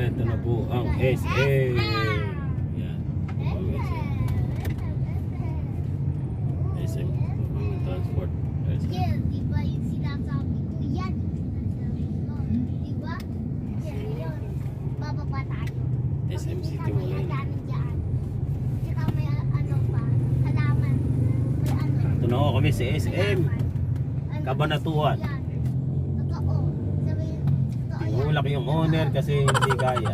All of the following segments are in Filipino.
Ito na po ang SM. Yan. SM. Ang transport. SM. Diba yung sinasabi ko yan? Diba? Yan. Bababa tayo. SM City mo ngayon. Tsaka may ano pa. Halaman. May ano. Ito na ako kami sa SM. Kabanatuan. Totoo. Totoo yan. Ulak yung owner kasi hindi kaya.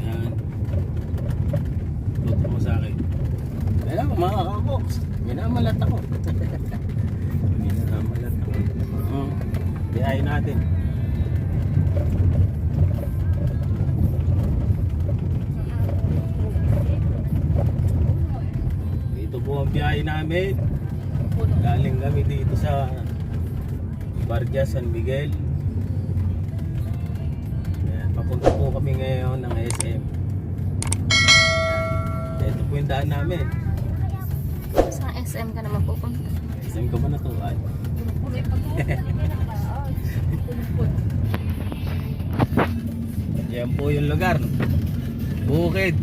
Yan. Tuto mo sa akin. Kaya mga kabox, minamalat ako. Minamalat ako. Biyahe natin. Ito po ang biyahe namin. Galing kami dito sa Barja, San Miguel. Ayan, papunta po kami ngayon ng SM. Ito po yung daan namin. Sa SM ka naman pupunta. SM ka ba na to? Ay. Yan po yung lugar. Bukid.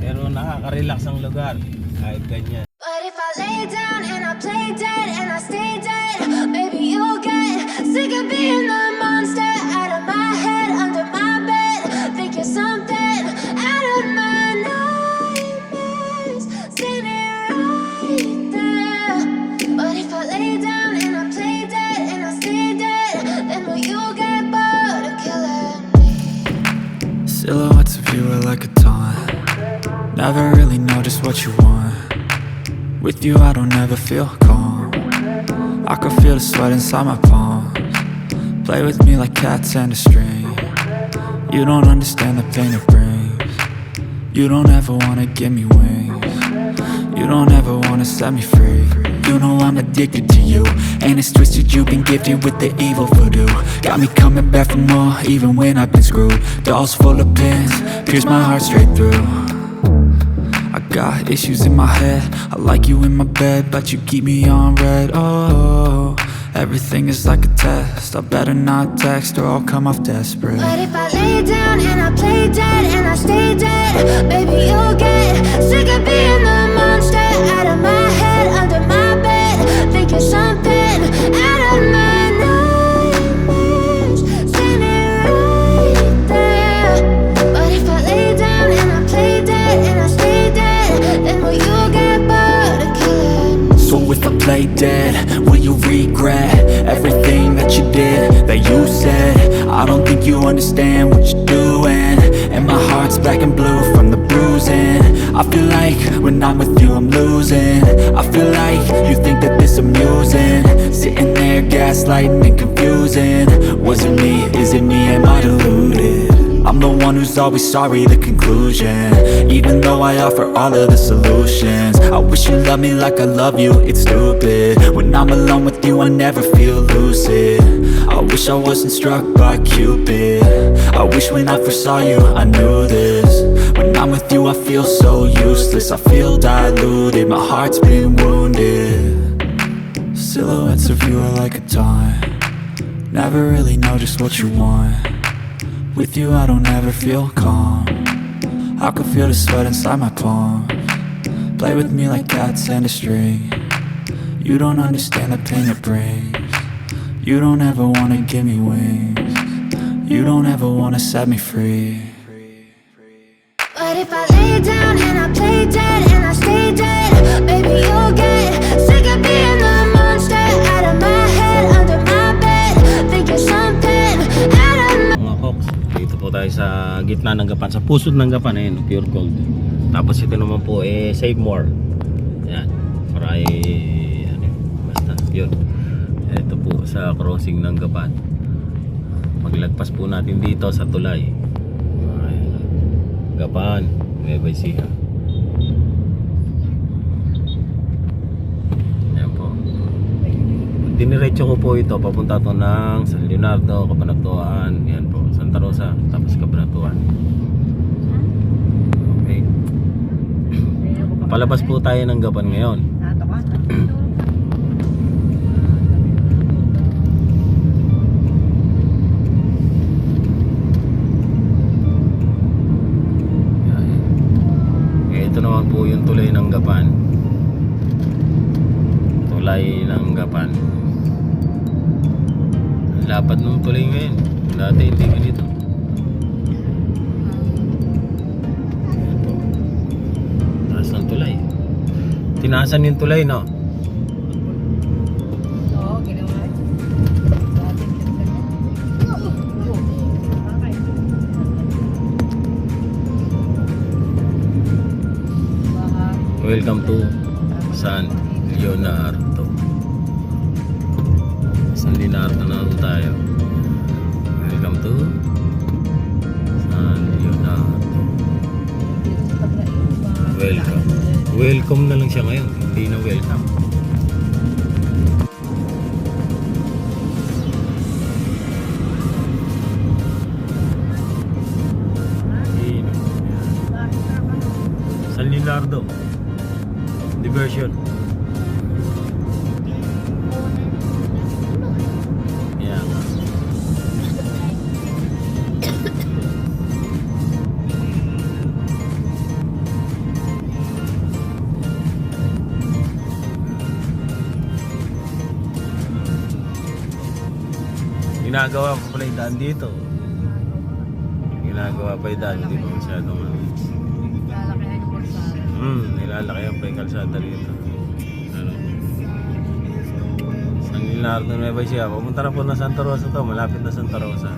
Pero nakaka-relax ang lugar. Kahit ganyan. But if I lay down and I play dead and I stay dead, maybe you'll get sick of being the monster out of my head, under my bed. Think you're something out of my nightmares, standing right there. But if I lay down and I play dead and I stay dead, then will you get bored of killing me? Silhouettes of you are like a taunt. Never really know just what you want. With you I don't ever feel calm. I can feel the sweat inside my palms. Play with me like cats and a string. You don't understand the pain it brings. You don't ever wanna give me wings. You don't ever wanna set me free. You know I'm addicted to you, and it's twisted, you've been gifted with the evil voodoo. Got me coming back for more, even when I've been screwed. Dolls full of pins, pierce my heart straight through. I got issues in my head, I like you in my bed, but you keep me on red. Oh, everything is like a test, I better not text or I'll come off desperate. But if I lay down and I play dead and I stay dead, baby you'll get sick of being the monster out of my head, under my bed. Think you're something out of my nightmares, standing right there. But if I lay down and I play dead and I stay dead, then will you get bored of killing me? So if I play dead, will you regret everything that you did, that you said? I don't think you understand what you're doing, and my heart's black and blue from the bruising. I feel like when I'm with you I'm losing. I feel like you think that this amusing, sitting there gaslighting and confusing. Was it me? Is it me? Am I deluded? I'm the one who's always sorry, the conclusion. Even though I offer all of the solutions, I wish you loved me like I love you, it's stupid. When I'm alone with you I never feel lucid. I wish I wasn't struck by Cupid. I wish when I first saw you I knew this. When I'm with you I feel so useless, I feel diluted, my heart's been wounded. Silhouettes of you are like a taunt. Never really know just what you want. With you I don't ever feel calm. I can feel the sweat inside my palms. Play with me like cats and a string. You don't understand the pain it brings. You don't ever wanna give me wings. You don't ever wanna set me free. But if I lay down and I play dead and I stay dead, baby you'll get sick of being the monster out of my head, under my bed. Think you're something out of my... Mga Cox, dito po tayo sa gitna ng Gapan, sa pusod ng Gapan, ayun, pure gold. Tapos ito naman po Save More. Yan, para ano, basta yun. Ito po sa crossing ng Gapan. Maglagpas po natin dito sa tulay. Ayun, Gapan, Nueva Ecija. diniretso ko po ito papunta to ng San Leonardo, Cabanatuan, yan po, Santa Rosa, tapos Cabanatuan. Okay. Palabas po tayo ng Gapan ngayon. Ito naman po yung tulay ng Gapan. Tulay ng Gapan. Ang lapad ng tulay ngayon. Dati hindi ganito. Ayan po. Taas ng tulay. Tinaasan yung tulay, no? Oo, ginawa. Welcome to San Leonardo. San Leonardo na po tayo. Welcome to San Leonardo. Welcome. Welcome na lang siya ngayon. Hindi na welcome. Ayun. San Leonardo. Diversion. Yeah. Ginagawa ko pala yung daan dito. Ginagawa pa yung daan. Hindi pa masyadong nilalaki pa yung kalsada rito. Ano? San Leonardo Nueva Ecija. Pumunta na po na Santa Rosa to. Malapit na Santa Rosa.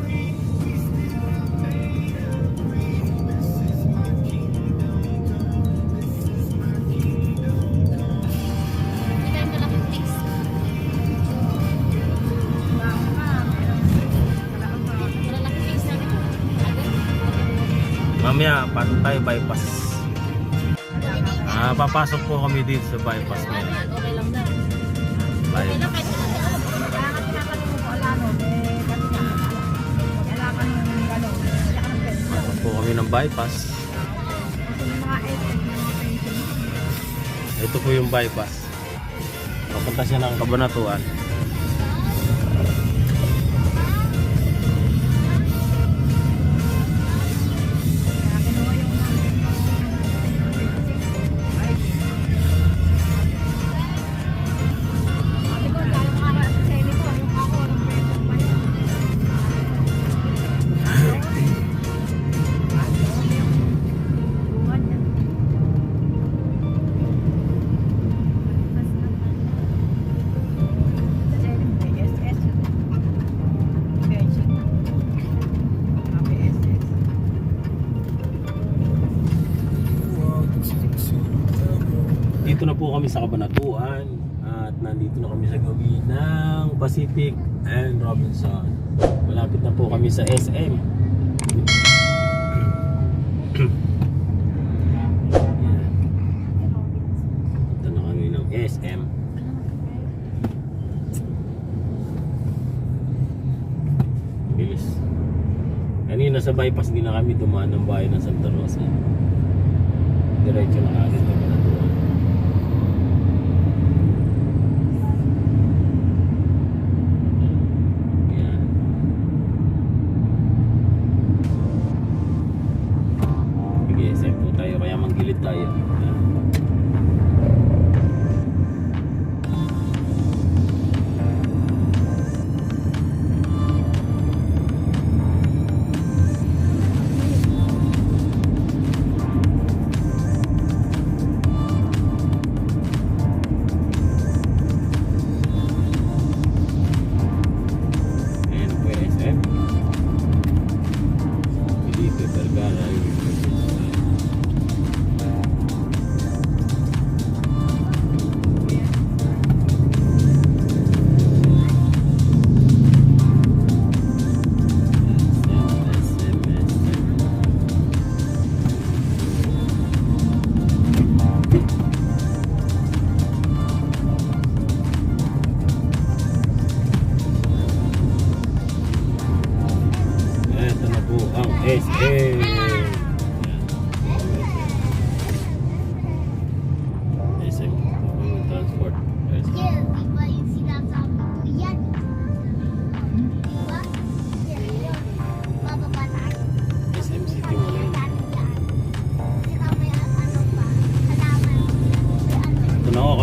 Mamaya, pasok tayo bypass. Papasok po kami dito sa bypass ngayon. Okay lang daw. Bypass. Pasok po kami ng bypass. Ito po yung bypass. Papunta siya ng Cabanatuan. Dito na po kami sa Cabanatuan at nandito na kami sa gawin ng Pacific and Robinson. Malapit na po kami sa SM. Punta na kami ng SM. Bilis. Kanina sa bypass din na kami dumaan ng bayan ng Santa Rosa. Diretso na agad kami na doon. Yan. Sige, save po tayo kaya manggilid tayo. Yan.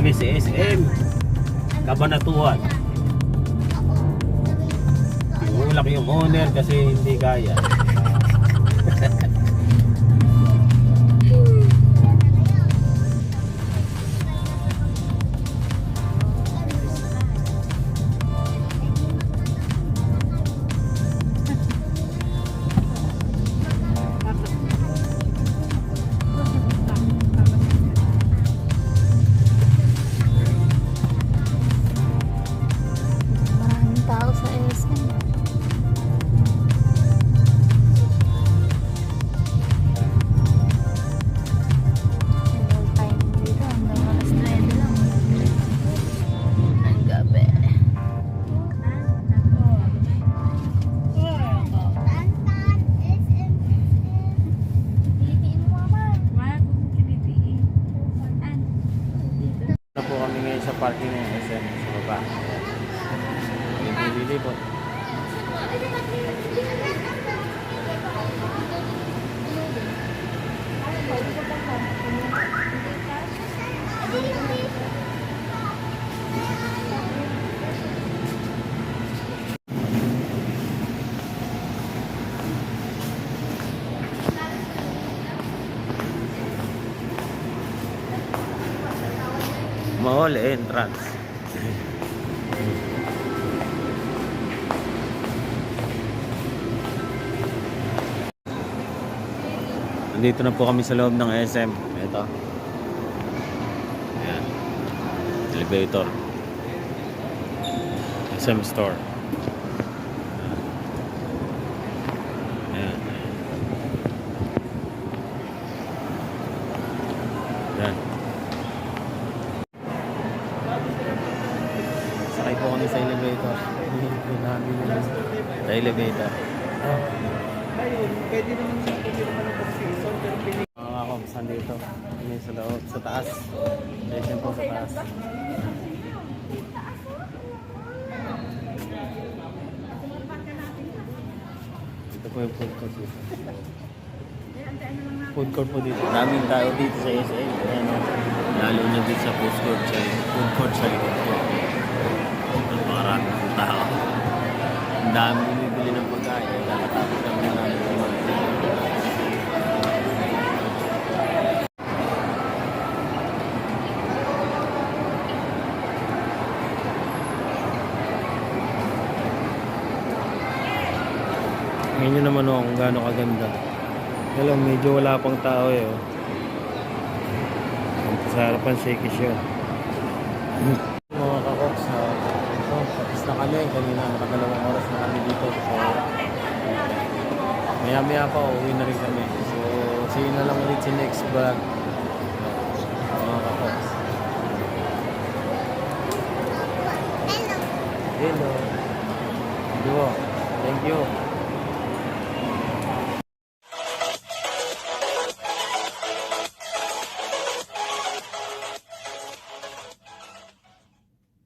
kami sa SM. Kabanatuan. Iulak yung owner kasi hindi kaya. Maraming tao sa SM. Full time dito. Hanggang alas 9 lang. Ang gabi. Tantan, SM. Pilipiin mo naman. Na po kami ngayon sa parking ng SM sa baba. Lilipot. Mall entrance. Nandito na po kami sa loob ng SM. Ito. Ayan. Elevator. SM store. Ayan. Ayan. Sakay po kami sa elevator. Sa elevator. Mga komps, nandito. Hindi sa loob, sa taas. Station po sa taas. Ito po yung food court dito. Food court po dito. Daming tao dito sa SM. Ayan, oh. Lalo na dito sa food court sa likod po. Napakaraming tao. Ang dami bumibili ng pagkain. Kakatapos lang na namin kumain. Ngayon nyo naman oh, kung gaano kaganda. Alam, medyo wala pang tao eh. Oh. Sa harapan, shaky siya. Mga kakoks, tapos na kami. Kanina, nakadalawang oras na kami dito. So, maya-maya pa, uwi na rin kami. So, see you na lang ulit sa next vlog. Mga kakoks. Hello. Hello. Hello. Thank you.